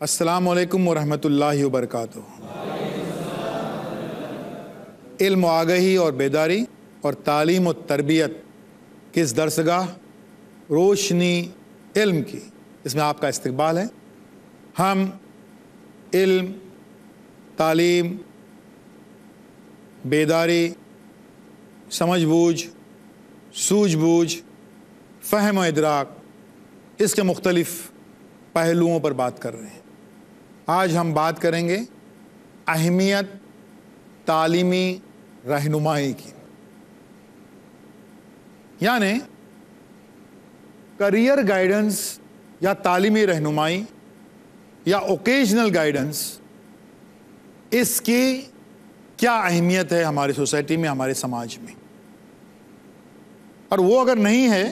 अस्सलामु अलैकुम वरहमतुल्लाहि वबरकातुहू। इल्म आगही और बेदारी और तालीम और तरबियत की इस दरसगाह रोशनी इल्म की, इसमें आपका इस्तकबाल है। हम इल्म, तालीम, बेदारी, समझबूझ, सूझबूझ, फ़हम और इदराक, इसके मुख्तलिफ़ पहलुओं पर बात कर रहे हैं। आज हम बात करेंगे अहमियत तालीमी रहनुमाई की, यानी करियर गाइडेंस या तालीमी रहनुमाई या ओकेजनल गाइडेंस, इसकी क्या अहमियत है हमारी सोसाइटी में, हमारे समाज में। और वो अगर नहीं है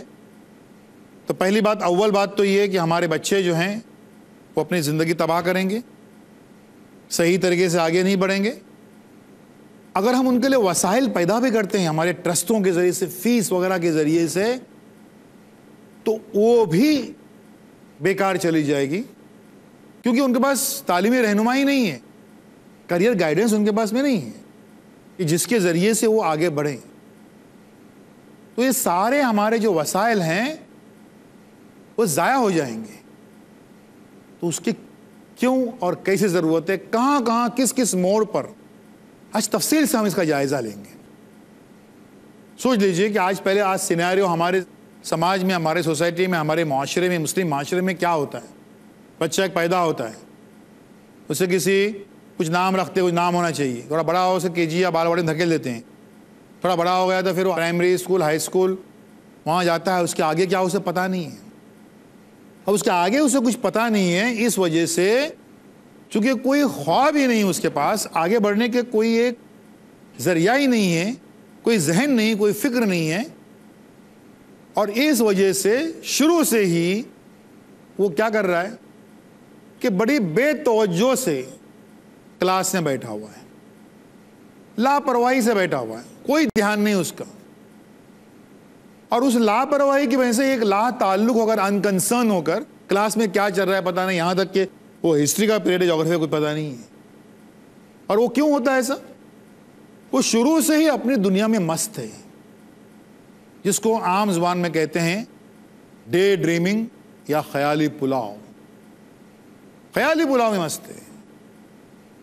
तो पहली बात, अव्वल बात तो ये है कि हमारे बच्चे जो हैं वो अपनी ज़िंदगी तबाह करेंगे, सही तरीके से आगे नहीं बढ़ेंगे। अगर हम उनके लिए वसाइल पैदा भी करते हैं हमारे ट्रस्टों के ज़रिए से, फ़ीस वगैरह के ज़रिए से, तो वो भी बेकार चली जाएगी, क्योंकि उनके पास तालीमी रहनुमाई नहीं है, करियर गाइडेंस उनके पास में नहीं है कि जिसके ज़रिए से वो आगे बढ़ें। तो ये सारे हमारे जो वसाइल हैं वो ज़ाया हो जाएंगे। तो उसकी क्यों और कैसे ज़रूरत है, कहाँ कहाँ किस किस मोड़ पर, आज तफसील से हम इसका जायज़ा लेंगे। सोच लीजिए कि आज सिनेरियो हमारे समाज में, हमारे सोसाइटी में, हमारे माशरे में, मुस्लिम माशरे में क्या होता है। बच्चा एक पैदा होता है, उसे कुछ नाम रखते, कुछ नाम होना चाहिए। थोड़ा बड़ा हो उसे केजी या बालवाड़ी में धकेल देते हैं। थोड़ा बड़ा हो गया तो फिर प्राइमरी स्कूल, हाई स्कूल, वहाँ जाता है। उसके आगे क्या उसे पता नहीं है। अब उसके आगे उसे कुछ पता नहीं है, इस वजह से चूँकि कोई ख्वाब ही नहीं उसके पास, आगे बढ़ने के कोई एक ज़रिया ही नहीं है, कोई जहन नहीं, कोई फ़िक्र नहीं है। और इस वजह से शुरू से ही वो क्या कर रहा है कि बड़ी बेतवज्जो से क्लास में बैठा हुआ है, लापरवाही से बैठा हुआ है, कोई ध्यान नहीं उसका। और उस लापरवाही की वजह से एक ला ताल्लुक होकर, अनकंसर्न होकर, क्लास में क्या चल रहा है पता नहीं, यहाँ तक कि वो हिस्ट्री का पीरियड है, ज्योग्राफी का कुछ पता नहीं है। और वो क्यों होता है ऐसा? वो शुरू से ही अपनी दुनिया में मस्त है, जिसको आम जुबान में कहते हैं डे ड्रीमिंग या ख्याली पुलाव। ख्याली पुलाव में मस्त है।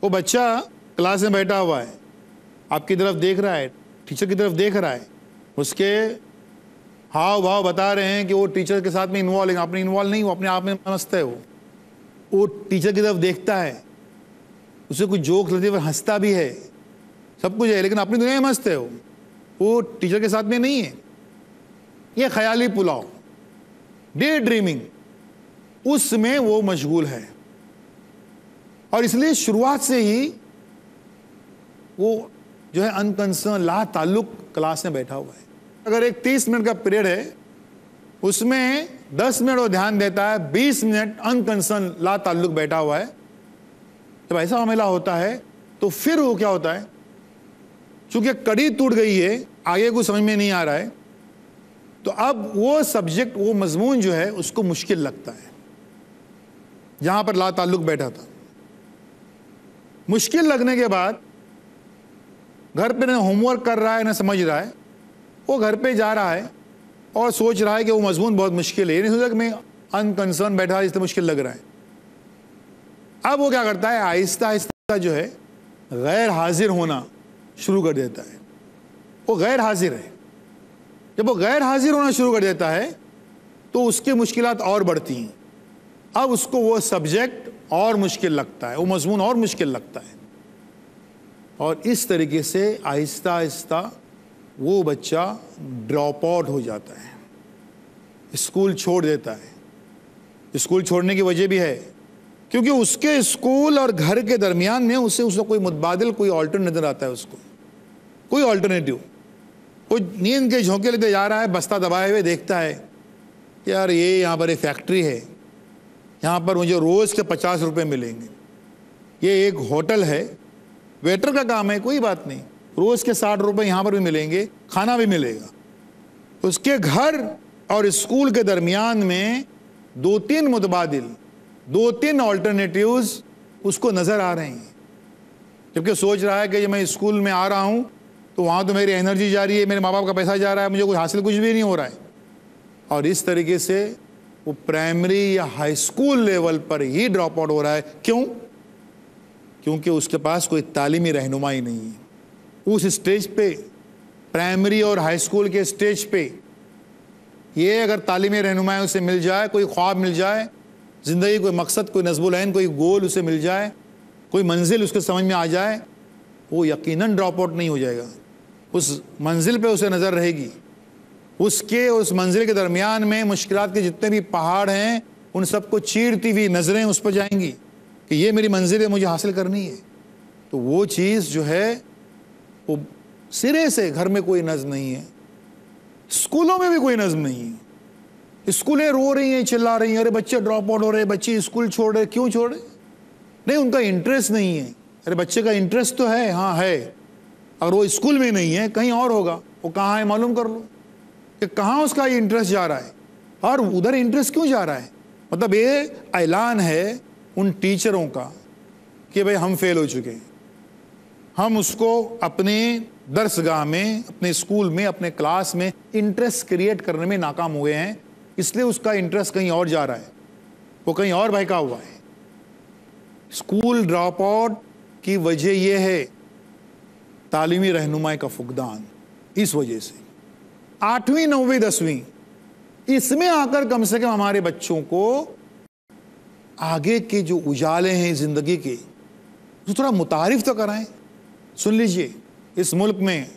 वो बच्चा क्लास में बैठा हुआ है, आपकी तरफ देख रहा है, टीचर की तरफ देख रहा है, उसके हाव भाव बता रहे हैं कि वो टीचर के साथ में इन्वॉल्व है। अपने इन्वॉल्व नहीं, वो अपने आप में मस्त है। वो टीचर की तरफ देखता है, उसे कुछ जोक लगती है, हंसता भी है, सब कुछ है, लेकिन अपनी दुनिया में मस्त है। वो टीचर के साथ में नहीं है। ये ख्याली पुलाव, डे ड्रीमिंग, उसमें वो मशगूल है। और इसलिए शुरुआत से ही वो जो है अनकंसर्न, ला ताल्लुक क्लास में बैठा हुआ है। अगर एक 30 मिनट का पीरियड है, उसमें 10 मिनट वो ध्यान देता है, 20 मिनट अनकंसर्न, ला ताल्लुक बैठा हुआ है। जब ऐसा मामला होता है तो फिर वो क्या होता है, चूंकि कड़ी टूट गई है, आगे कुछ समझ में नहीं आ रहा है, तो अब वो सब्जेक्ट, वो मजमून जो है उसको मुश्किल लगता है। जहां पर ला ताल्लुक बैठा था, मुश्किल लगने के बाद घर पे न होमवर्क कर रहा है न समझ रहा है, वो घर पे जा रहा है और सोच रहा है कि वो मजमून बहुत मुश्किल है। ये नहीं सोचा कि मैं अनकंसर्न बैठा इसलिए मुश्किल लग रहा है। अब वो क्या करता है, आहिस्ता आहिस्ता जो है गैर हाजिर होना शुरू कर देता है। वो गैर हाजिर है। जब वो गैर हाजिर होना शुरू कर देता है तो उसकी मुश्किलात और बढ़ती हैं। अब उसको वो सब्जेक्ट और मुश्किल लगता है, वो मजमून और मुश्किल लगता है। और इस तरीके से आहिस्ता आहिस्ता वो बच्चा ड्रॉप आउट हो जाता है, स्कूल छोड़ देता है। स्कूल छोड़ने की वजह भी है क्योंकि उसके स्कूल और घर के दरमियान में उसको कोई मुतबादिल, कोई ऑल्टरनेटिव नजर आता है, उसको कोई ऑल्टरनेटिव। वो नींद के झोंके लेते जा रहा है, बस्ता दबाए हुए देखता है कि यार ये यहाँ पर एक फैक्ट्री है, यहाँ पर मुझे रोज़ के 50 रुपये मिलेंगे। ये एक होटल है, वेटर का काम है, कोई बात नहीं, रोज़ के 60 रुपये यहाँ पर भी मिलेंगे, खाना भी मिलेगा। उसके घर और स्कूल के दरमियान में 2-3 मुतबादिल, 2-3 ऑल्टरनेटिव्स उसको नज़र आ रहे हैं। जबकि सोच रहा है कि जब मैं स्कूल में आ रहा हूँ तो वहाँ तो मेरी एनर्जी जा रही है, मेरे माँ बाप का पैसा जा रहा है, मुझे कुछ हासिल कुछ भी नहीं हो रहा है। और इस तरीके से वो प्राइमरी या हाई स्कूल लेवल पर ही ड्रॉप आउट हो रहा है। क्यों? क्योंकि उसके पास कोई तालीमी रहनुमाई नहीं है। उस स्टेज पे, प्राइमरी और हाई स्कूल के स्टेज पे, ये अगर तालीमी रहनुमाई उसे मिल जाए, कोई ख्वाब मिल जाए, ज़िंदगी कोई मकसद, कोई नज़्बुल ऐन, कोई गोल उसे मिल जाए, कोई मंजिल उसके समझ में आ जाए, वो यकीनन ड्रॉप आउट नहीं हो जाएगा। उस मंजिल पे उसे नज़र रहेगी। उसके उस मंजिल के दरमियान में मुश्किलात के जितने भी पहाड़ हैं, उन सबको चीरती हुई नज़रें उस पर जाएंगी कि ये मेरी मंजिल है, मुझे हासिल करनी है। तो वो चीज़ जो है वो सिरे से घर में कोई नज़्म नहीं है, स्कूलों में भी कोई नज़्म नहीं है। स्कूलें रो रही हैं, चिल्ला रही हैं, अरे बच्चे ड्रॉप आउट हो रहे, बच्चे स्कूल छोड़ रहे। क्यों छोड़ रहे? नहीं, उनका इंटरेस्ट नहीं है। अरे बच्चे का इंटरेस्ट तो है, हाँ है, अगर वो स्कूल में नहीं है कहीं और होगा। वो कहाँ है मालूम कर लो कि कहाँ उसका इंटरेस्ट जा रहा है और उधर इंटरेस्ट क्यों जा रहा है। मतलब ये ऐलान है उन टीचरों का कि भाई हम फेल हो चुके हैं, हम उसको अपने दर्सगाह में, अपने स्कूल में, अपने क्लास में इंटरेस्ट क्रिएट करने में नाकाम हुए हैं, इसलिए उसका इंटरेस्ट कहीं और जा रहा है, वो कहीं और बहका हुआ है। स्कूल ड्रॉप आउट की वजह यह है तालीमी रहनुमाई का फुकदान। इस वजह से 8वीं 9वीं 10वीं इसमें आकर कम से कम हमारे बच्चों को आगे के जो उजाले हैं ज़िंदगी के, तो थोड़ा मुतारिफ तो कराएं। सुन लीजिए, इस मुल्क में,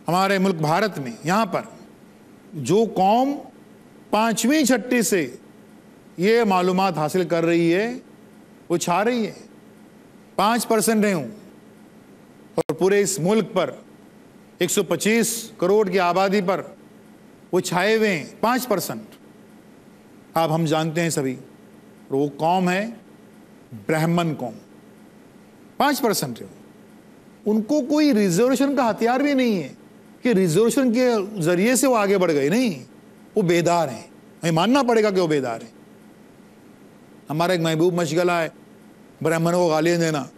हमारे मुल्क भारत में, यहाँ पर जो कौम 5वीं 6ठी से ये मालूमात हासिल कर रही है, वो छा रही है। 5% रहे हूँ और पूरे इस मुल्क पर 125 करोड़ की आबादी पर वो छाए हुए हैं 5%। अब हम जानते हैं सभी, वो कौम है ब्राह्मण कौम, 5% है। उनको कोई रिजर्वेशन का हथियार भी नहीं है कि रिजर्वेशन के जरिए से वो आगे बढ़ गए, नहीं, वो बेदार हैं। हमें मानना पड़ेगा कि वो बेदार हैं। हमारा एक महबूब मशगला है ब्राह्मणों को गालियाँ देना,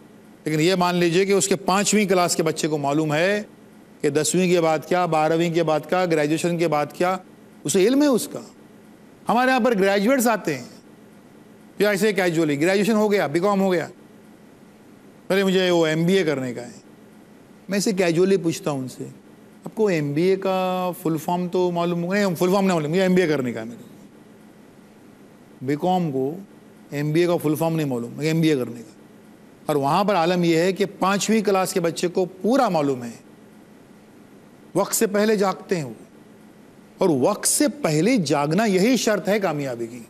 लेकिन ये मान लीजिए कि उसके 5वीं क्लास के बच्चे को मालूम है कि 10वीं के बाद क्या, 12वीं के बाद क्या, ग्रेजुएशन के बाद क्या, उसे इल्म है उसका। हमारे यहाँ पर ग्रेजुएट्स आते हैं या ऐसे कैजुअली, ग्रेजुएशन हो गया, बीकॉम हो गया, अरे मुझे वो MBA करने का है। मैं इसे कैजुअली पूछता हूँ उनसे, आपको MBA का फुल फॉर्म तो मालूम होगा? नहीं, फुल फॉर्म नहीं मालूम, मुझे MBA करने का है। मेरे बीकॉम को MBA का फुल फॉर्म नहीं मालूम, मुझे MBA करने का। और वहाँ पर आलम यह है कि 5वीं क्लास के बच्चे को पूरा मालूम है, वक्त से पहले जागते हैं वो, और वक्त से पहले जागना यही शर्त है कामयाबी की।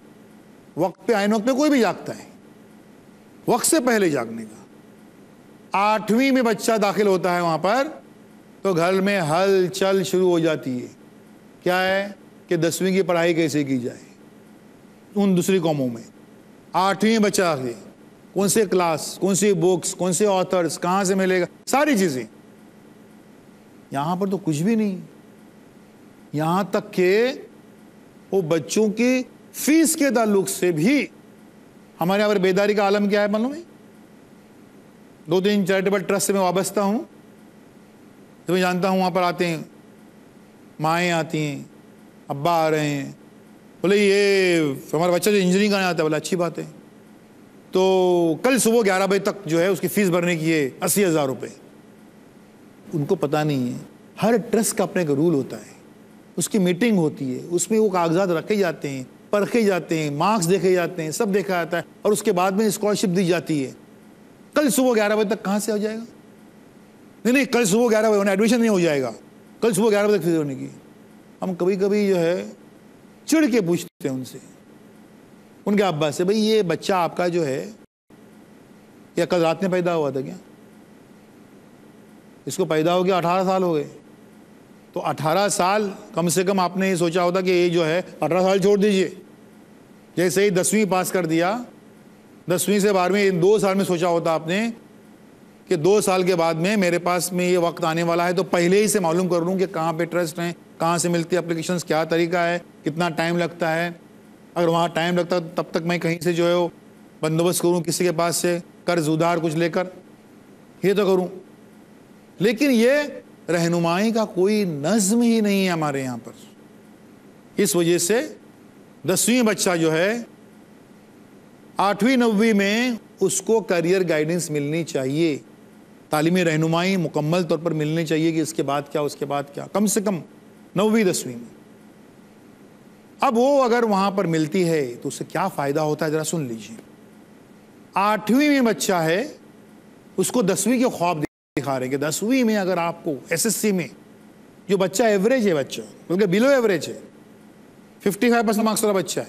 वक्त पे आइन वक्त पे कोई भी जागता है, वक्त से पहले जागने का। 8वीं में बच्चा दाखिल होता है वहाँ पर, तो घर में हलचल शुरू हो जाती है। क्या है कि 10वीं की पढ़ाई कैसे की जाए। उन दूसरी कौमों में 8वीं में बच्चा दाखिल, कौन से क्लास, कौन सी बुक्स, कौन से ऑथर्स, कहाँ से मिलेगा, सारी चीज़ें। यहाँ पर तो कुछ भी नहीं। यहाँ तक कि वो बच्चों की फीस के ताल्लुक से भी हमारे यहाँ पर बेदारी का आलम क्या है मालूम है? 2-3 चैरिटेबल ट्रस्ट से मैं वाबस्ता हूँ, तो मैं जानता हूँ वहाँ पर आते हैं, माएँ आती हैं, अब्बा आ रहे हैं, बोले ये हमारा बच्चा जो इंजीनियरिंग करने आता है, बोला अच्छी बात है, तो कल सुबह 11 बजे तक जो है उसकी फ़ीस भरने की है 80,000 रुपये। उनको पता नहीं है हर ट्रस्ट का अपने का रूल होता है, उसकी मीटिंग होती है, उसमें वो कागजात रखे जाते हैं, परखे जाते हैं, मार्क्स देखे जाते हैं, सब देखा जाता है, और उसके बाद में स्कॉलरशिप दी जाती है। कल सुबह 11 बजे तक कहाँ से हो जाएगा? नहीं, कल सुबह 11 बजे एडमिशन नहीं हो जाएगा, कल सुबह 11 बजे तक फीस होने की। हम कभी कभी जो है चिढ़ के पूछते हैं उनसे, उनके अब्बा से, भाई ये बच्चा आपका जो है या कल रात में पैदा हुआ था क्या? इसको पैदा हो गया 18 साल हो गए, तो 18 साल कम से कम आपने ये सोचा होता कि ये जो है 18 साल छोड़ दीजिए। जैसे ही 10वीं पास कर दिया, 10वीं से 12वीं इन 2 साल में सोचा होता आपने कि 2 साल के बाद में मेरे पास में ये वक्त आने वाला है, तो पहले ही से मालूम कर लूँ कि कहाँ पे ट्रस्ट हैं, कहाँ से मिलती है एप्लीकेशंस, क्या तरीका है, कितना टाइम लगता है। अगर वहाँ टाइम लगता तब तक मैं कहीं से जो है वो बंदोबस्त करूँ, किसी के पास से कर्ज उधार कुछ लेकर, ये तो करूँ। लेकिन ये रहनुमाई का कोई नज्म ही नहीं है हमारे यहाँ पर। इस वजह से 10वीं बच्चा जो है 8वीं 9वीं में उसको करियर गाइडेंस मिलनी चाहिए, तालीमी रहनुमाई मुकम्मल तौर पर मिलनी चाहिए कि इसके बाद क्या, उसके बाद क्या, कम से कम 9वीं 10वीं में। अब वो अगर वहाँ पर मिलती है तो उससे क्या फ़ायदा होता है, ज़रा सुन लीजिए। 8वीं में बच्चा है, उसको 10वीं के ख्वाब दिखा रहे हैं कि 10वीं में अगर आपको SSC में जो बच्चा एवरेज है, बच्चा बल्कि बिलो एवरेज है, 55% मार्क्स वाला बच्चा है,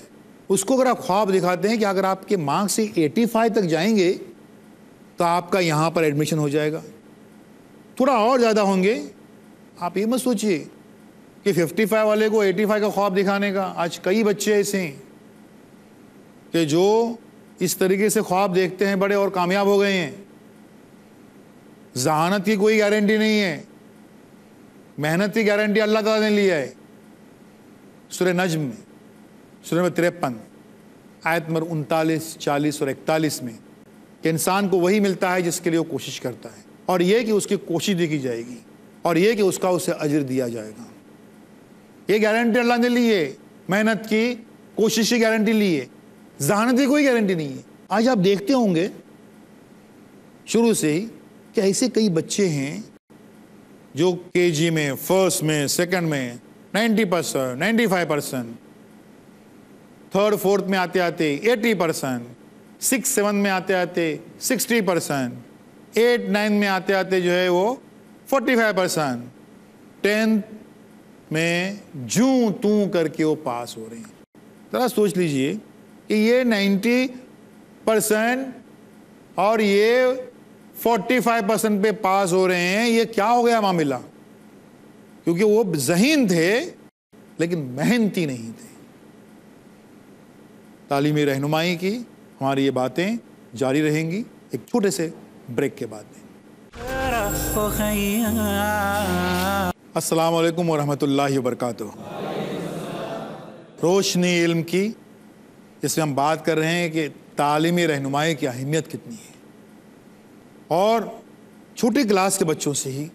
उसको अगर आप ख्वाब दिखाते हैं कि अगर आपके मार्क्स से 85 तक जाएंगे तो आपका यहाँ पर एडमिशन हो जाएगा, थोड़ा और ज़्यादा होंगे, आप ये मत सोचिए कि 55 वाले को 85 का ख्वाब दिखाने का। आज कई बच्चे ऐसे हैं कि जो इस तरीके से ख्वाब देखते हैं बड़े और कामयाब हो गए हैं। जहानत की कोई गारंटी नहीं है, मेहनत की गारंटी अल्लाह ताला ने लिया है। सूरह नज्म में, सूरह नंबर 53 आयत नंबर 39, 40 और 41 में कि इंसान को वही मिलता है जिसके लिए वो कोशिश करता है, और यह कि उसकी कोशिश देखी जाएगी, और यह कि उसका उसे अजर दिया जाएगा। ये गारंटी अल्लाह ने ली है, मेहनत की, कोशिश की गारंटी ली है, जहानत की कोई गारंटी नहीं है। आज आप देखते होंगे शुरू से ही कि ऐसे कई बच्चे हैं जो KG में, फर्स्ट में, सेकंड में 90%, 95%, थर्ड फोर्थ में आते आते 80%, 6 7 में आते आते 60%, 8 9 में आते आते जो है वो 45%, 10th में जूं तू करके वो पास हो रहे हैं। जरा सोच लीजिए कि ये 90% और ये 45% पे पास हो रहे हैं, ये क्या हो गया मामला? क्योंकि वो ज़हीन थे लेकिन मेहनती नहीं थे। तालीमी रहनुमाई की हमारी ये बातें जारी रहेंगी एक छोटे से ब्रेक के बाद में। अस्सलाम वालेकुम वरहमतुल्लाहि वबरकातुहू। रोशनी इल्म की, जिसमें हम बात कर रहे हैं कि तालीमी रहनुमाई की अहमियत कितनी है, और छोटी क्लास के बच्चों से ही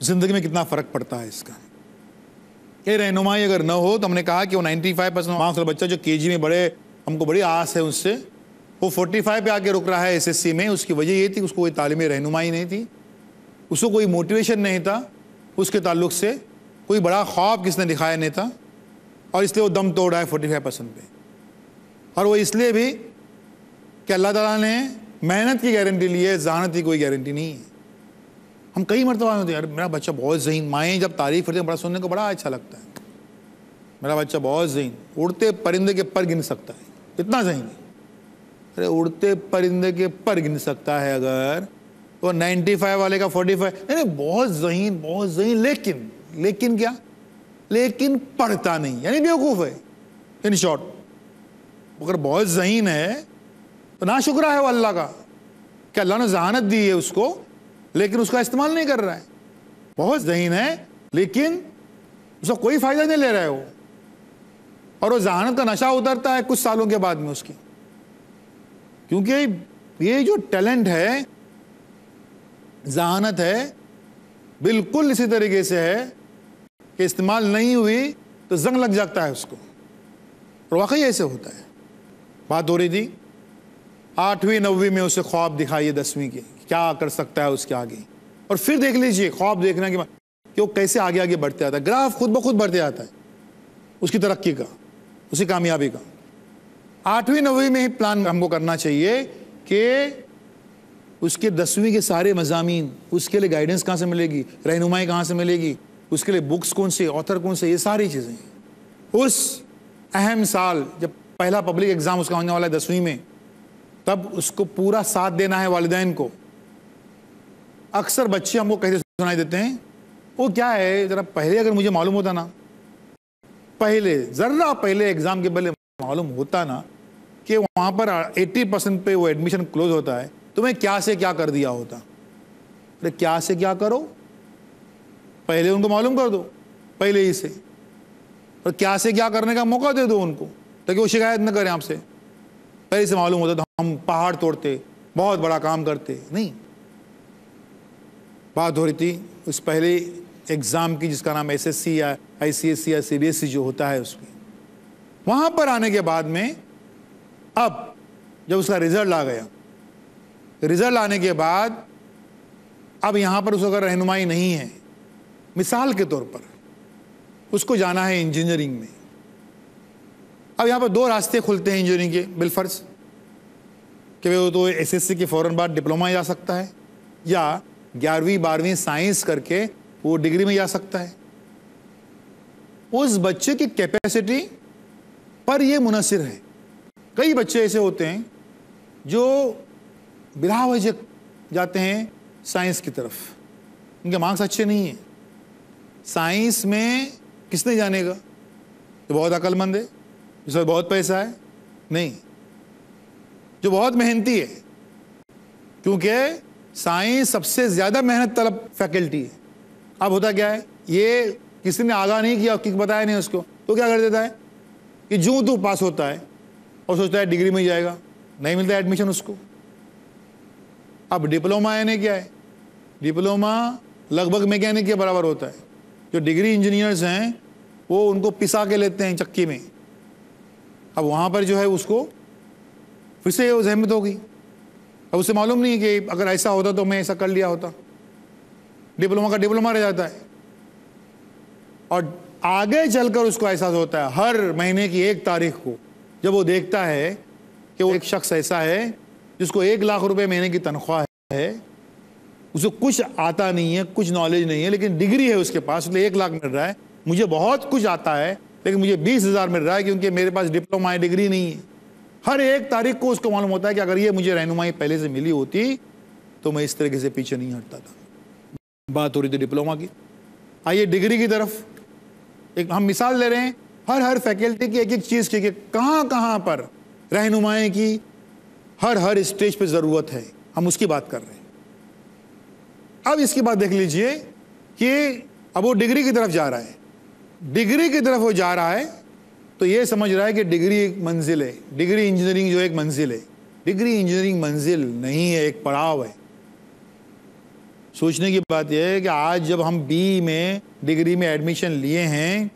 ज़िंदगी में कितना फ़र्क पड़ता है इसका। ये रहनुमाई अगर न हो तो हमने कहा कि वो 95% मार्क्स वाला बच्चा जो KG में बड़े हमको बड़ी आस है उससे, वो 45 पे आके रुक रहा है SSC में। उसकी वजह ये थी उसको कोई तालीमी रहनुमाई नहीं थी, उसको कोई मोटिवेशन नहीं था, उसके ताल्लुक से कोई बड़ा ख्वाब किसने दिखाया नहीं था, और इसलिए वो दम तोड़ रहा है 45% पे। और वो इसलिए भी कि अल्लाह ताला ने मेहनत की गारंटी ली है, जहानत की कोई गारंटी नहीं है। हम कई मरतबा होते हैं, यार मेरा बच्चा बहुत ज़हीन, माएँ जब तारीफ़ करते हैं बड़ा सुनने को बड़ा अच्छा लगता है, मेरा बच्चा बहुत ज़हीन, उड़ते परिंदे के पर गिन सकता है, इतना ज़हीन है। अरे उड़ते परिंदे के पर गिन सकता है अगर, तो 95 वाले का 45, नहीं बहुत ज़हीन, बहुत ज़हीन, लेकिन क्या, लेकिन पढ़ता नहीं, यानी बेवकूफ़ है। इन शॉर्ट, अगर बहुत ज़हीन है तो ना शुक्र है वो अल्लाह का कि अल्लाह ने जहानत दी है उसको, लेकिन उसका इस्तेमाल नहीं कर रहा है। बहुत ज़हीन है लेकिन उसका कोई फ़ायदा नहीं ले रहा है वो, और वो जहानत का नशा उतरता है कुछ सालों के बाद में उसकी, क्योंकि ये जो टैलेंट है, जहानत है, बिल्कुल इसी तरीके से है कि इस्तेमाल नहीं हुई तो जंग लग जाता है उसको, और वाकई ऐसे होता है। बात हो रही थी 8वीं 9वीं में उसे ख्वाब दिखाइए 10वीं के, क्या कर सकता है उसके आगे, और फिर देख लीजिए ख्वाब देखने के बाद कि वो कैसे आगे आगे बढ़ते आता है, ग्राफ खुद ब खुद बढ़ते आता है उसकी तरक्की का। उसी कामयाबी का। 8वीं 9वीं में ही प्लान हमको करना चाहिए कि उसके 10वीं के सारे मज़ामीन, उसके लिए गाइडेंस कहाँ से मिलेगी, रहनुमाई कहाँ से मिलेगी, उसके लिए बुक्स कौन से, ऑथर कौन से, ये सारी चीज़ें। उस अहम साल जब पहला पब्लिक एग्ज़ाम उसका होने वाला है 10वीं में, तब उसको पूरा साथ देना है वालिदैन को। अक्सर बच्चे हमको कहते सुनाई देते हैं, वो क्या है, ज़रा पहले अगर मुझे मालूम होता ना, ज़रा पहले एग्ज़ाम के पहले मालूम होता ना कि वहाँ पर 80% पे वो एडमिशन क्लोज होता है, तो मैं क्या से क्या कर दिया होता। अरे क्या से क्या करो, पहले उनको मालूम कर दो, पहले ही से, और क्या से क्या करने का मौका दे दो उनको, ताकि वो शिकायत न करें आपसे। पहले से मालूम होता तो हम पहाड़ तोड़ते, बहुत बड़ा काम करते। नहीं, बात हो रही थी उस पहले एग्ज़ाम की जिसका नाम SSC या ICSE या CBSE जो होता है उसकी। वहाँ पर आने के बाद में अब जब उसका रिज़ल्ट आ गया, रिज़ल्ट आने के बाद अब यहाँ पर उसको अगर रहनुमाई नहीं है, मिसाल के तौर पर उसको जाना है इंजीनियरिंग में। अब यहाँ पर 2 रास्ते खुलते हैं इंजीनियरिंग के बिलफर्ज, कि वो तो SSC के फ़ौरन बाद डिप्लोमा जा सकता है, या 11वीं 12वीं साइंस करके वो डिग्री में जा सकता है। उस बच्चे की कैपेसिटी पर ये मुनसिर है। कई बच्चे ऐसे होते हैं जो बिला वजह जाते हैं साइंस की तरफ, उनके मार्क्स अच्छे नहीं हैं। साइंस में किसने जानेगा, जो बहुत अक्लमंद है, जिसमें बहुत पैसा है? नहीं, जो बहुत मेहनती है, क्योंकि साइंस सबसे ज़्यादा मेहनत तलब फैकल्टी है। अब होता क्या है, ये किसी ने आगाह नहीं किया, किक बताया नहीं उसको, तो क्या कर देता है कि जूँ तू पास होता है और सोचता है डिग्री में जाएगा, नहीं मिलता एडमिशन उसको। अब डिप्लोमा यानी क्या है, डिप्लोमा लगभग मैकेनिक के बराबर होता है। जो डिग्री इंजीनियर्स हैं वो उनको पिसा के लेते हैं चक्की में। अब वहाँ पर जो है उसको फिर से वो जहमत होगी। अब उसे मालूम नहीं है कि अगर ऐसा होता तो मैं ऐसा कर लिया होता। डिप्लोमा का डिप्लोमा रह जाता है, और आगे चलकर उसको एहसास होता है हर महीने की 1 तारीख को, जब वो देखता है कि वो एक शख्स ऐसा है जिसको 1 लाख रुपए महीने की तनख्वाह है, उसको कुछ आता नहीं है, कुछ नॉलेज नहीं है, लेकिन डिग्री है उसके पास, इसलिए 1 लाख मिल रहा है। मुझे बहुत कुछ आता है लेकिन मुझे 20,000 मिल रहा है क्योंकि मेरे पास डिप्लोमा है, डिग्री नहीं है। हर 1 तारीख को उसको मालूम होता है कि अगर ये मुझे रहनुमाई पहले से मिली होती तो मैं इस तरीके से पीछे नहीं हटता था। बात हो रही थी डिप्लोमा की। आइए डिग्री की तरफ, एक हम मिसाल ले रहे हैं हर फैकल्टी की एक चीज़ की, कहाँ पर रहनुमाई की हर स्टेज पे ज़रूरत है, हम उसकी बात कर रहे हैं। अब इसकी बात देख लीजिए कि अब वो डिग्री की तरफ जा रहा है। डिग्री की तरफ वो जा रहा है तो ये समझ रहा है कि डिग्री एक मंजिल है, डिग्री इंजीनियरिंग जो एक मंजिल है। डिग्री इंजीनियरिंग मंजिल नहीं है, एक पड़ाव है। सोचने की बात यह है कि आज जब हम BE में डिग्री में एडमिशन लिए हैं,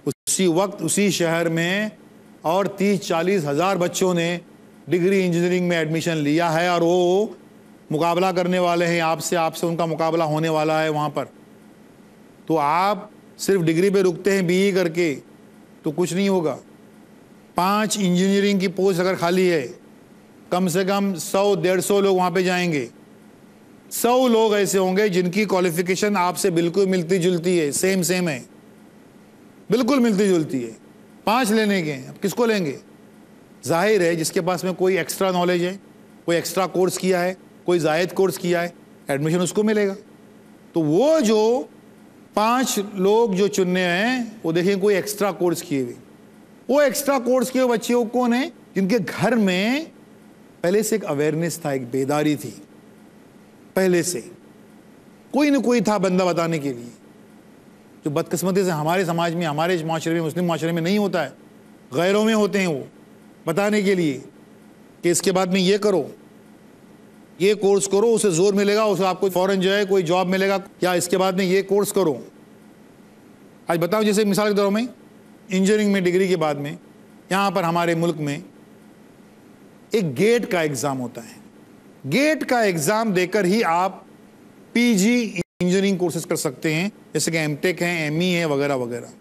उसी वक्त उसी शहर में और 30-40 हज़ार बच्चों ने डिग्री इंजीनियरिंग में एडमिशन लिया है, और वो मुकाबला करने वाले हैं आपसे उनका मुकाबला होने वाला है वहाँ पर। तो आप सिर्फ डिग्री पे रुकते हैं BE करके तो कुछ नहीं होगा। 5 इंजीनियरिंग की पोस्ट अगर खाली है, कम से कम 100-150 लोग वहाँ पे जाएंगे। 100 लोग ऐसे होंगे जिनकी क्वालिफिकेशन आपसे बिल्कुल मिलती जुलती है, सेम है, बिल्कुल मिलती जुलती है। 5 लेने के, अब किसको लेंगे? जाहिर है जिसके पास में कोई एक्स्ट्रा नॉलेज है, कोई एक्स्ट्रा कोर्स किया है, कोई जायद कोर्स किया है, एडमिशन उसको मिलेगा। तो वो जो 5 लोग जो चुनने हैं वो देखें कोई एक्स्ट्रा कोर्स किए हुए। वो एक्स्ट्रा कोर्स किए हुए बच्चे वो कौन है? जिनके घर में पहले से एक अवेयरनेस था, एक बेदारी थी, पहले से कोई न कोई था बंदा बताने के लिए। जो बदकिस्मती से हमारे समाज में, हमारे माशरे में, मुस्लिम माशरे में नहीं होता है, गैरों में होते हैं वो बताने के लिए कि इसके बाद में ये करो, ये कोर्स करो, उसे जोर मिलेगा, उसे आपको फौरन जो है कोई जॉब मिलेगा, या इसके बाद में ये कोर्स करो। आज बताओ, जैसे मिसाल के तौर में इंजीनियरिंग में डिग्री के बाद में यहाँ पर हमारे मुल्क में एक गेट का एग्ज़ाम होता है। गेट का एग्ज़ाम देकर ही आप PG इंजीनियरिंग कोर्सेज कर सकते हैं, जैसे कि MTech है, ME है, वगैरह वगैरह।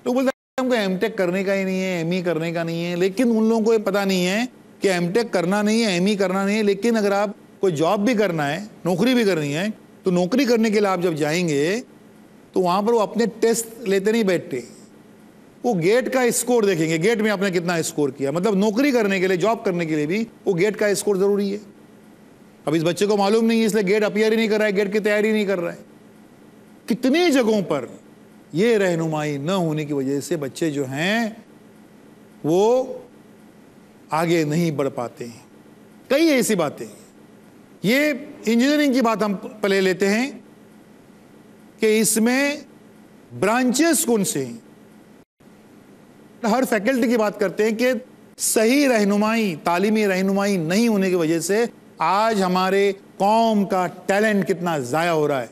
तो बोलता हमको एमटेक करने का ही नहीं है, एमई करने का नहीं है, लेकिन उन लोगों को ये पता नहीं है कि एमटेक करना नहीं है, एमई करना नहीं है, लेकिन अगर आप कोई जॉब भी करना है, नौकरी भी करनी है, तो नौकरी करने के लिए आप जब जाएंगे तो वहाँ पर वो अपने टेस्ट लेते नहीं बैठते, वो गेट का स्कोर देखेंगे, गेट में आपने कितना स्कोर किया। मतलब नौकरी करने के लिए, जॉब करने के लिए भी वो गेट का स्कोर ज़रूरी है। अब इस बच्चे को मालूम नहीं है, इसलिए गेट अपीयर ही नहीं कर रहा है, गेट की तैयारी नहीं कर रहा है। कितनी जगहों पर ये रहनुमाई न होने की वजह से बच्चे जो हैं वो आगे नहीं बढ़ पाते हैं। कई ऐसी बातें, ये इंजीनियरिंग की बात हम पहले लेते हैं कि इसमें ब्रांचेस कौन से हैं। हर फैकल्टी की बात करते हैं कि सही रहनुमाई, तालीमी रहनुमाई नहीं होने की वजह से आज हमारे कौम का टैलेंट कितना ज़ाया हो रहा है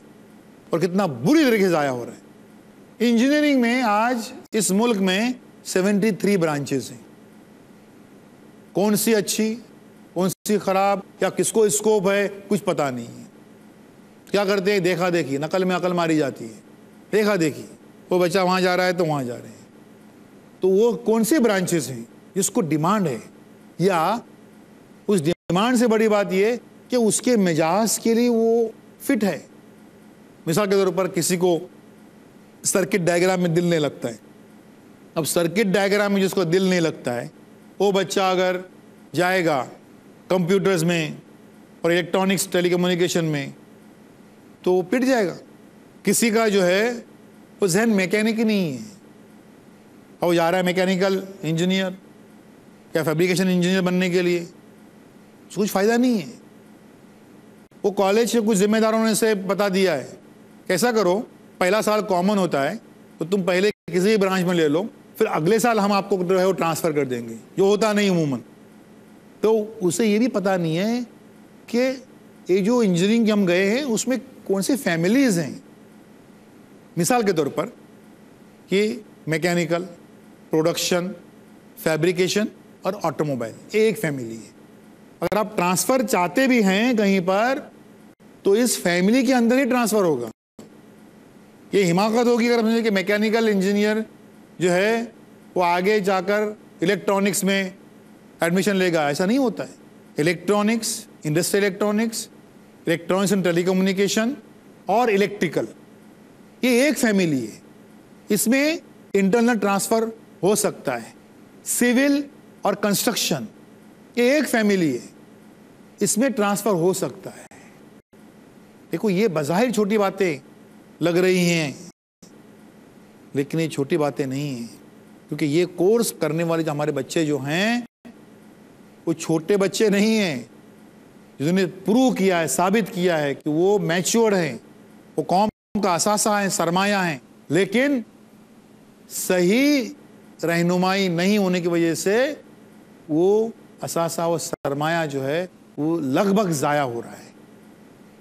और कितना बुरी तरीके से ज़ाया हो रहा है। इंजीनियरिंग में आज इस मुल्क में 73 ब्रांचेस हैं। कौन सी अच्छी, कौन सी खराब, या किसको स्कोप है, कुछ पता नहीं है। क्या करते हैं, देखा देखी, नकल में अकल मारी जाती है, देखा देखी, वो बच्चा वहाँ जा रहा है तो वहाँ जा रहे हैं। तो वो कौन सी ब्रांचेस हैं जिसको डिमांड है, या उस डिमांड से बड़ी बात ये कि उसके मिजाज के लिए वो फिट है। मिसाल के तौर पर किसी को सर्किट डायग्राम में दिल नहीं लगता है। अब सर्किट डायग्राम में जिसको दिल नहीं लगता है, वो बच्चा अगर जाएगा कंप्यूटर्स में और इलेक्ट्रॉनिक्स टेलीकम्युनिकेशन में तो वो पिट जाएगा। किसी का जो है वो जहन मैकेनिक ही नहीं है और वो जा रहा है मैकेनिकल इंजीनियर या फैब्रिकेशन इंजीनियर बनने के लिए, उसको कुछ फ़ायदा नहीं है। वो कॉलेज के कुछ जिम्मेदारों ने से बता दिया है कैसा करो, पहला साल कॉमन होता है तो तुम पहले किसी भी ब्रांच में ले लो, फिर अगले साल हम आपको जो है वो ट्रांसफ़र कर देंगे, जो होता नहीं अमूमन। तो उसे ये भी पता नहीं है कि ये जो इंजीनियरिंग हम गए हैं उसमें कौन सी फैमिलीज़ हैं। मिसाल के तौर पर कि मैकेनिकल, प्रोडक्शन, फैब्रिकेशन और ऑटोमोबाइल एक फैमिली है। अगर आप ट्रांसफ़र चाहते भी हैं कहीं पर तो इस फैमिली के अंदर ही ट्रांसफ़र होगा। ये हिमाकत होगी अगर समझे कि मैकेनिकल इंजीनियर जो है वो आगे जाकर इलेक्ट्रॉनिक्स में एडमिशन लेगा, ऐसा नहीं होता है। Electronics, industrial electronics, electronics and telecommunication और इलेक्ट्रिकल, ये एक फैमिली है। इसमें इंटरनल ट्रांसफ़र हो सकता है। सिविल और कंस्ट्रक्शन, ये एक फैमिली है, इसमें ट्रांसफ़र हो सकता है। देखो ये बज़ाहिर छोटी बातें लग रही हैं, लेकिन ये छोटी बातें नहीं हैं, क्योंकि ये कोर्स करने वाले जो हमारे बच्चे जो हैं वो छोटे बच्चे नहीं हैं, जिन्होंने प्रूव किया है, साबित किया है कि वो मैच्योर हैं, वो कौम का असासा है, सरमाया है। लेकिन सही रहनुमाई नहीं होने की वजह से वो असासा व सरमाया जो है वो लगभग ज़ाया हो रहा है।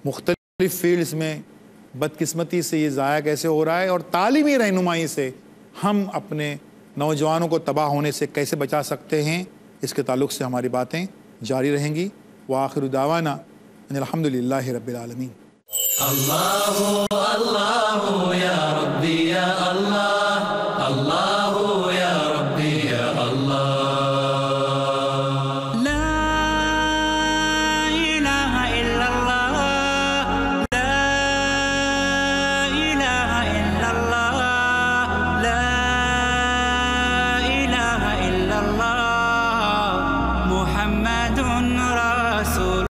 मुख्तलिफ फील्ड्स में बदकिस्मती से ये ज़ाया कैसे हो रहा है, और तालीमी रहनुमाई से हम अपने नौजवानों को तबाह होने से कैसे बचा सकते हैं, इसके ताल्लुक़ से हमारी बातें जारी रहेंगी। व आखिरु दावाना अल्हम्दुलिल्लाहि रब्बिल आलमीन। अल्लाहु अल्लाहु या रब्बी या अल्लाह, अल्लाह